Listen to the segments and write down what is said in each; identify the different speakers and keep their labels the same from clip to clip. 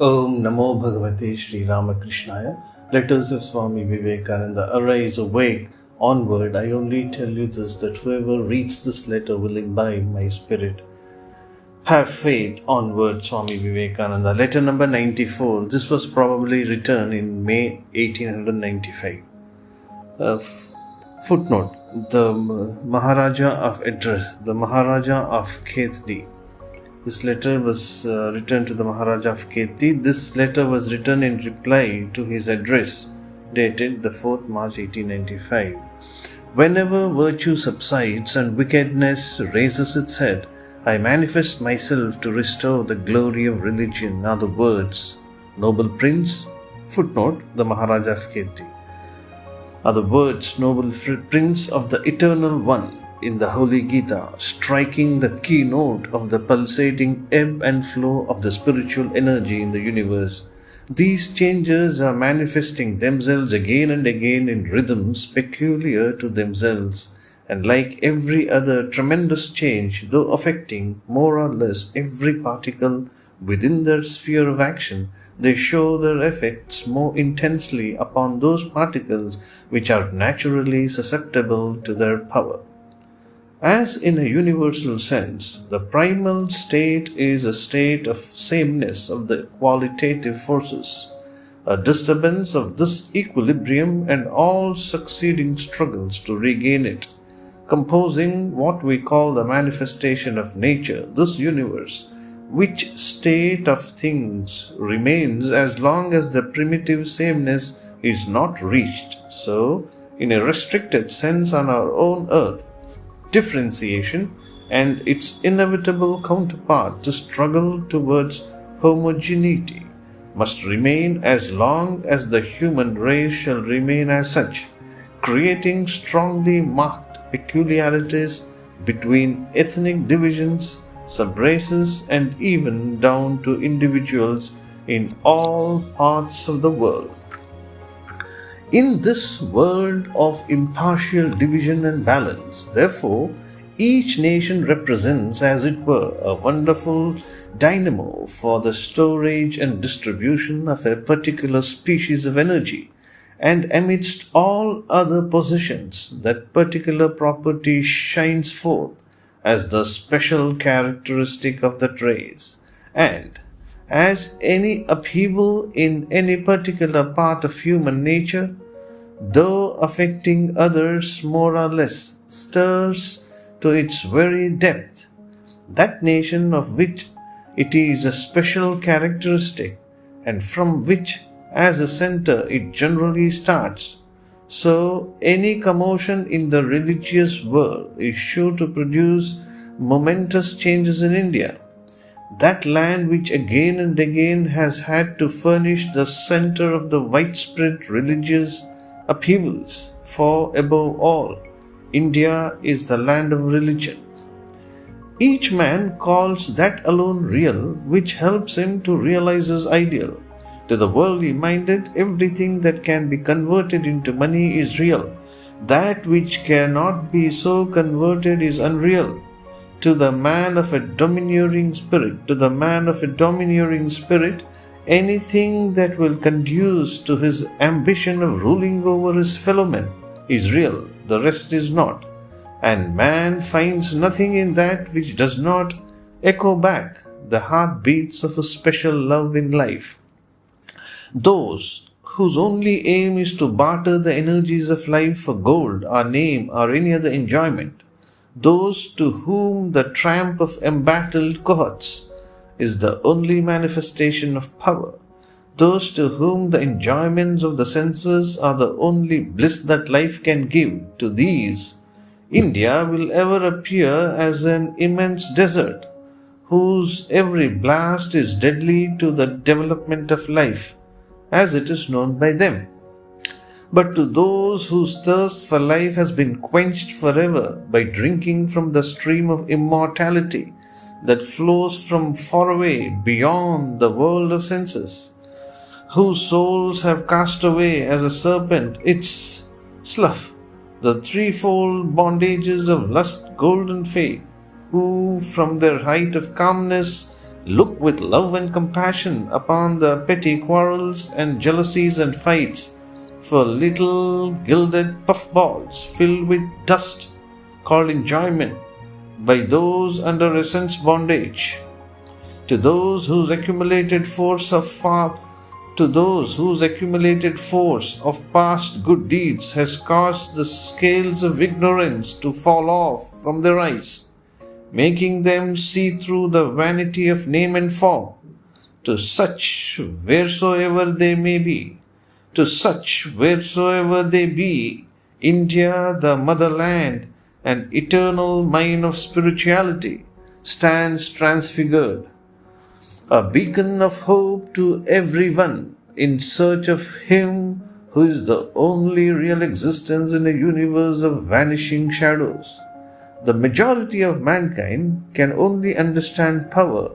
Speaker 1: Om Namo Bhagavate Sri Ramakrishna. Letters of Swami Vivekananda. Arise, awake, onward. I only tell you this, that whoever reads this letter will imbibe my spirit. Have faith, onward, Swami Vivekananda. Letter number 94. This was probably written in May 1895. Footnote. The Maharaja of Khetri. This letter was written to the Maharaja of Khetri. This letter was written in reply to his address dated the 4th March 1895. Whenever virtue subsides and wickedness raises its head, I manifest myself to restore the glory of religion, are the words, noble prince, footnote, the Maharaja of Khetri, are the words, noble prince of the Eternal One, in the Holy Gita, striking the keynote of the pulsating ebb and flow of the spiritual energy in the universe. These changes are manifesting themselves again and again in rhythms peculiar to themselves, and like every other tremendous change, though affecting more or less every particle within their sphere of action, they show their effects more intensely upon those particles which are naturally susceptible to their power. As in a universal sense, the primal state is a state of sameness of the qualitative forces, a disturbance of this equilibrium and all succeeding struggles to regain it, composing what we call the manifestation of nature, this universe, which state of things remains as long as the primitive sameness is not reached. So, in a restricted sense on our own earth, differentiation and its inevitable counterpart, the struggle towards homogeneity, must remain as long as the human race shall remain as such, creating strongly marked peculiarities between ethnic divisions, subraces, and even down to individuals in all parts of the world. In this world of impartial division and balance, therefore, each nation represents, as it were, a wonderful dynamo for the storage and distribution of a particular species of energy, and amidst all other possessions, that particular property shines forth as the special characteristic of that race, and as any upheaval in any particular part of human nature, though affecting others more or less, stirs to its very depth that nation of which it is a special characteristic, and from which as a center it generally starts. So any commotion in the religious world is sure to produce momentous changes in India, that land which again and again has had to furnish the center of the widespread religious upheavals, for above all, India is the land of religion. Each man calls that alone real which helps him to realize his ideal. To the worldly minded, everything that can be converted into money is real. That which cannot be so converted is unreal. To the man of a domineering spirit, anything that will conduce to his ambition of ruling over his fellow men is real, the rest is not. And man finds nothing in that which does not echo back the heartbeats of a special love in life. Those whose only aim is to barter the energies of life for gold or name or any other enjoyment, those to whom the tramp of embattled cohorts is the only manifestation of power, those to whom the enjoyments of the senses are the only bliss that life can give, to these India will ever appear as an immense desert, whose every blast is deadly to the development of life, as it is known by them. But to those whose thirst for life has been quenched forever by drinking from the stream of immortality that flows from far away beyond the world of senses, whose souls have cast away as a serpent its slough, the threefold bondages of lust, gold, and fame, who from their height of calmness look with love and compassion upon the petty quarrels and jealousies and fights for little gilded puffballs filled with dust called enjoyment by those under a sense bondage. To those whose accumulated force of past good deeds has caused the scales of ignorance to fall off from their eyes, making them see through the vanity of name and form, to such wheresoever they be, India, the motherland and eternal mine of spirituality, stands transfigured, a beacon of hope to everyone in search of Him who is the only real existence in a universe of vanishing shadows. The majority of mankind can only understand power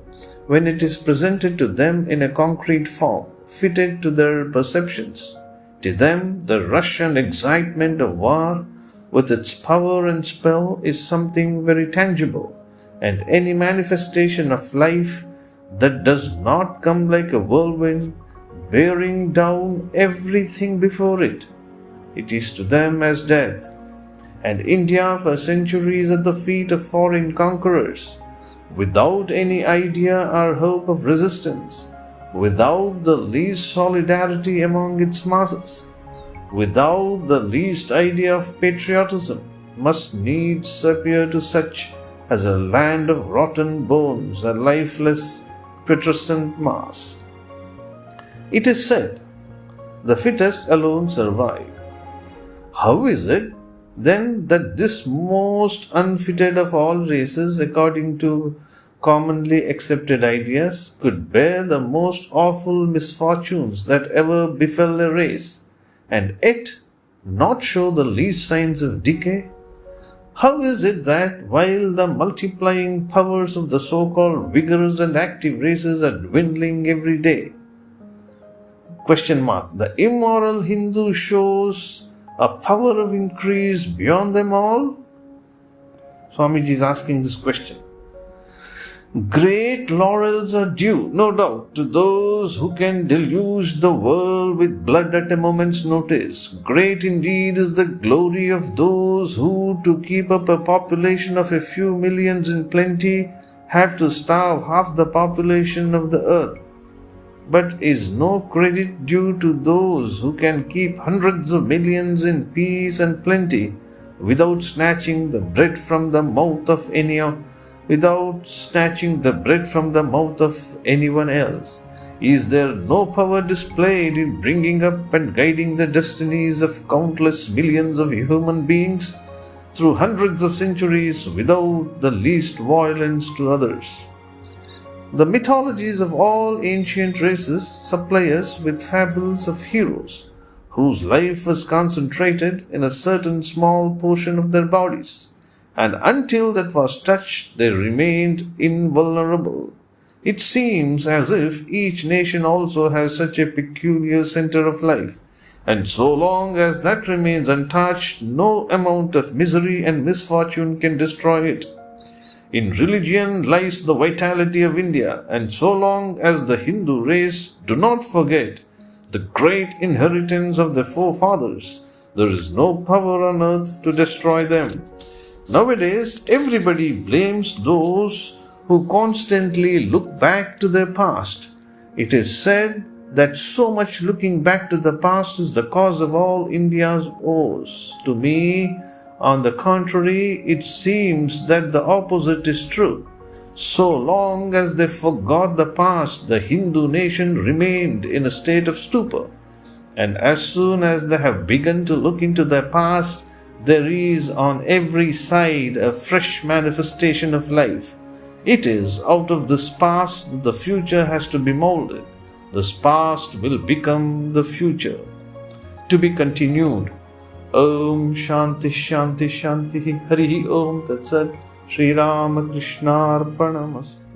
Speaker 1: when it is presented to them in a concrete form, fitted to their perceptions. To them, the rush and excitement of war, with its power and spell, is something very tangible, and any manifestation of life that does not come like a whirlwind, bearing down everything before it, it is to them as death. And India for centuries at the feet of foreign conquerors, without any idea or hope of resistance, without the least solidarity among its masses, without the least idea of patriotism, must needs appear to such as a land of rotten bones, a lifeless, putrescent mass. It is said, the fittest alone survive. How is it then that this most unfitted of all races, according to commonly accepted ideas, could bear the most awful misfortunes that ever befell a race, and yet not show the least signs of decay? How is it that, while the multiplying powers of the so-called vigorous and active races are dwindling every day, the immoral Hindu shows a power of increase beyond them all? Swamiji is asking this question. Great laurels are due, no doubt, to those who can deluge the world with blood at a moment's notice. Great indeed is the glory of those who, to keep up a population of a few millions in plenty, have to starve half the population of the earth. But is no credit due to those who can keep hundreds of millions in peace and plenty without snatching the bread from the mouth of anyone else? Is there no power displayed in bringing up and guiding the destinies of countless millions of human beings through hundreds of centuries without the least violence to others? The mythologies of all ancient races supply us with fables of heroes whose life was concentrated in a certain small portion of their bodies, and until that was touched they remained invulnerable. It seems as if each nation also has such a peculiar center of life, and so long as that remains untouched, no amount of misery and misfortune can destroy it. In religion lies the vitality of India, and so long as the Hindu race do not forget the great inheritance of their forefathers, there is no power on earth to destroy them. Nowadays, everybody blames those who constantly look back to their past. It is said that so much looking back to the past is the cause of all India's woes. To me, on the contrary, it seems that the opposite is true. So long as they forgot the past, the Hindu nation remained in a state of stupor. And as soon as they have begun to look into their past, there is on every side a fresh manifestation of life. It is out of this past that the future has to be molded. This past will become the future. To be continued. Om Shanti Shanti Shanti Hari Om Tat Sat Sri Ramakrishna Arpanamastu.